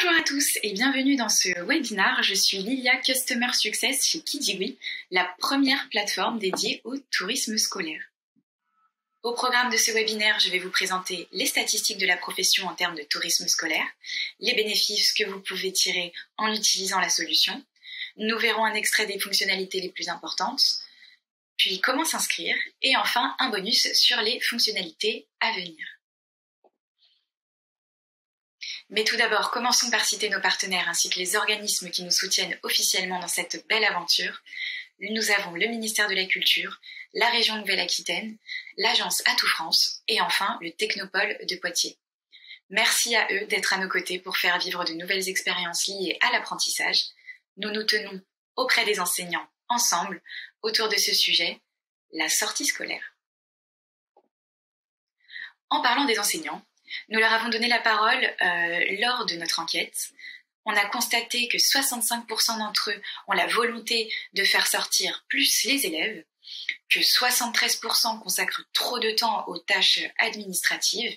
Bonjour à tous et bienvenue dans ce webinaire. Je suis Lilia, Customer Success chez Kidiwi, la première plateforme dédiée au tourisme scolaire. Au programme de ce webinaire, je vais vous présenter les statistiques de la profession en termes de tourisme scolaire, les bénéfices que vous pouvez tirer en utilisant la solution. Nous verrons un extrait des fonctionnalités les plus importantes, puis comment s'inscrire, et enfin un bonus sur les fonctionnalités à venir. Mais tout d'abord, commençons par citer nos partenaires ainsi que les organismes qui nous soutiennent officiellement dans cette belle aventure. Nous avons le ministère de la Culture, la région Nouvelle-Aquitaine, l'agence Atout France et enfin le Technopole de Poitiers. Merci à eux d'être à nos côtés pour faire vivre de nouvelles expériences liées à l'apprentissage. Nous nous tenons auprès des enseignants ensemble autour de ce sujet, la sortie scolaire. En parlant des enseignants, nous leur avons donné la parole lors de notre enquête. On a constaté que 65% d'entre eux ont la volonté de faire sortir plus les élèves, que 73% consacrent trop de temps aux tâches administratives,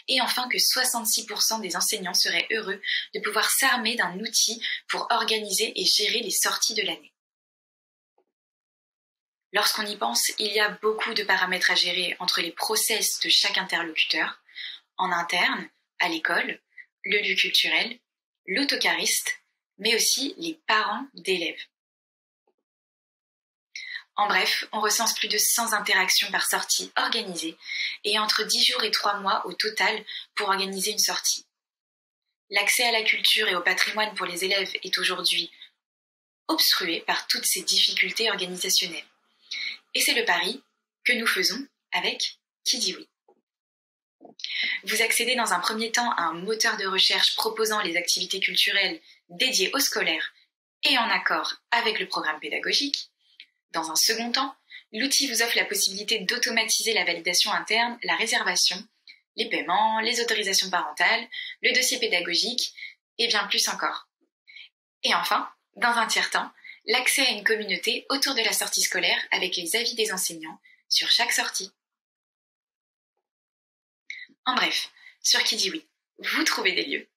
et enfin que 66% des enseignants seraient heureux de pouvoir s'armer d'un outil pour organiser et gérer les sorties de l'année. Lorsqu'on y pense, il y a beaucoup de paramètres à gérer entre les process de chaque interlocuteur, en interne, à l'école, le lieu culturel, l'autocariste, mais aussi les parents d'élèves. En bref, on recense plus de 100 interactions par sortie organisée et entre 10 jours et 3 mois au total pour organiser une sortie. L'accès à la culture et au patrimoine pour les élèves est aujourd'hui obstrué par toutes ces difficultés organisationnelles. Et c'est le pari que nous faisons avec Kidiwi. Vous accédez dans un premier temps à un moteur de recherche proposant les activités culturelles dédiées aux scolaires et en accord avec le programme pédagogique. Dans un second temps, l'outil vous offre la possibilité d'automatiser la validation interne, la réservation, les paiements, les autorisations parentales, le dossier pédagogique et bien plus encore. Et enfin, dans un tiers temps, l'accès à une communauté autour de la sortie scolaire avec les avis des enseignants sur chaque sortie. En bref, sur Kidiwi, vous trouvez des lieux,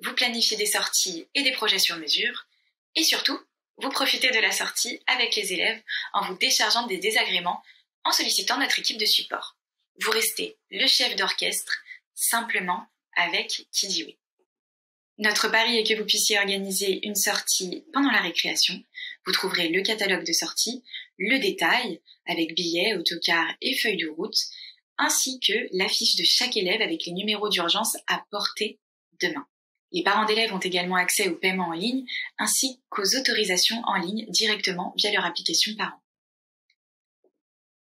vous planifiez des sorties et des projets sur mesure, et surtout, vous profitez de la sortie avec les élèves en vous déchargeant des désagréments en sollicitant notre équipe de support. Vous restez le chef d'orchestre simplement avec Kidiwi. Notre pari est que vous puissiez organiser une sortie pendant la récréation. Vous trouverez le catalogue de sortie, le détail avec billets, autocars et feuilles de route, ainsi que l'affiche de chaque élève avec les numéros d'urgence à portée de main. Les parents d'élèves ont également accès au paiement en ligne, ainsi qu'aux autorisations en ligne directement via leur application parent.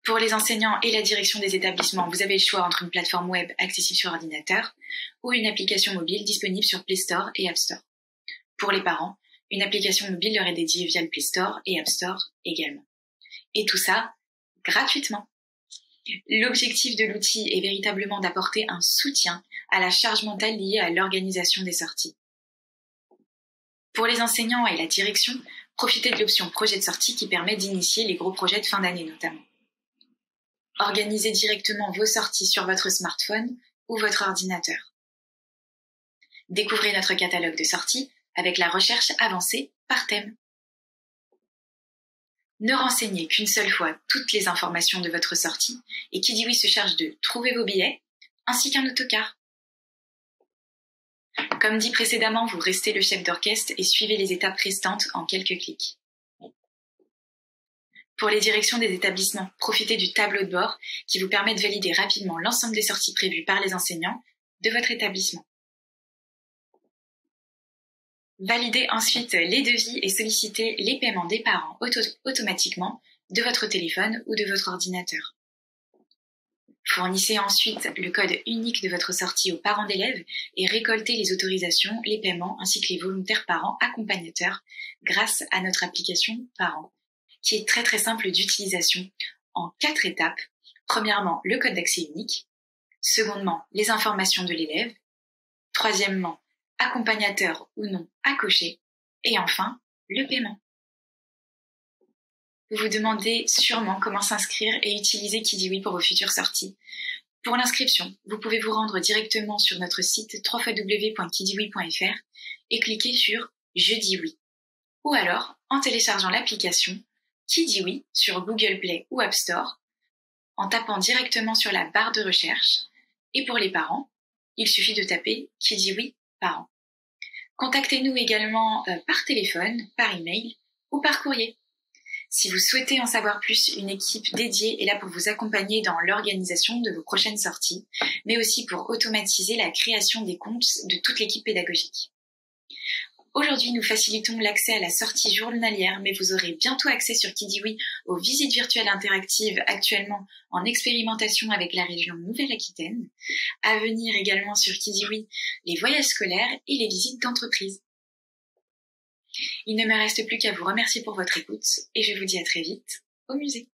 Pour les enseignants et la direction des établissements, vous avez le choix entre une plateforme web accessible sur ordinateur ou une application mobile disponible sur Play Store et App Store. Pour les parents, une application mobile leur est dédiée via le Play Store et App Store également. Et tout ça gratuitement. L'objectif de l'outil est véritablement d'apporter un soutien à la charge mentale liée à l'organisation des sorties. Pour les enseignants et la direction, profitez de l'option projet de sortie qui permet d'initier les gros projets de fin d'année notamment. Organisez directement vos sorties sur votre smartphone ou votre ordinateur. Découvrez notre catalogue de sorties avec la recherche avancée par thème. Ne renseignez qu'une seule fois toutes les informations de votre sortie et Kidiwi se charge de trouver vos billets ainsi qu'un autocar. Comme dit précédemment, vous restez le chef d'orchestre et suivez les étapes restantes en quelques clics. Pour les directions des établissements, profitez du tableau de bord qui vous permet de valider rapidement l'ensemble des sorties prévues par les enseignants de votre établissement. Validez ensuite les devis et sollicitez les paiements des parents automatiquement de votre téléphone ou de votre ordinateur. Fournissez ensuite le code unique de votre sortie aux parents d'élèves et récoltez les autorisations, les paiements ainsi que les volontaires parents accompagnateurs grâce à notre application Parents, qui est très simple d'utilisation en 4 étapes. Premièrement, le code d'accès unique. Secondement, les informations de l'élève. Troisièmement, accompagnateur ou non à cocher. Et enfin, le paiement. Vous vous demandez sûrement comment s'inscrire et utiliser Kidiwi pour vos futures sorties. Pour l'inscription, vous pouvez vous rendre directement sur notre site www.kidiwi.fr et cliquez sur « Je dis oui ». Ou alors en téléchargeant l'application Qui dit oui sur Google Play ou App Store, en tapant directement sur la barre de recherche. Et pour les parents, il suffit de taper « Qui dit oui, parents ». Contactez-nous également par téléphone, par email ou par courrier. Si vous souhaitez en savoir plus, une équipe dédiée est là pour vous accompagner dans l'organisation de vos prochaines sorties, mais aussi pour automatiser la création des comptes de toute l'équipe pédagogique. Aujourd'hui, nous facilitons l'accès à la sortie journalière, mais vous aurez bientôt accès sur Qui dit oui aux visites virtuelles interactives actuellement en expérimentation avec la région Nouvelle-Aquitaine. À venir également sur Qui dit oui les voyages scolaires et les visites d'entreprise. Il ne me reste plus qu'à vous remercier pour votre écoute et je vous dis à très vite au musée.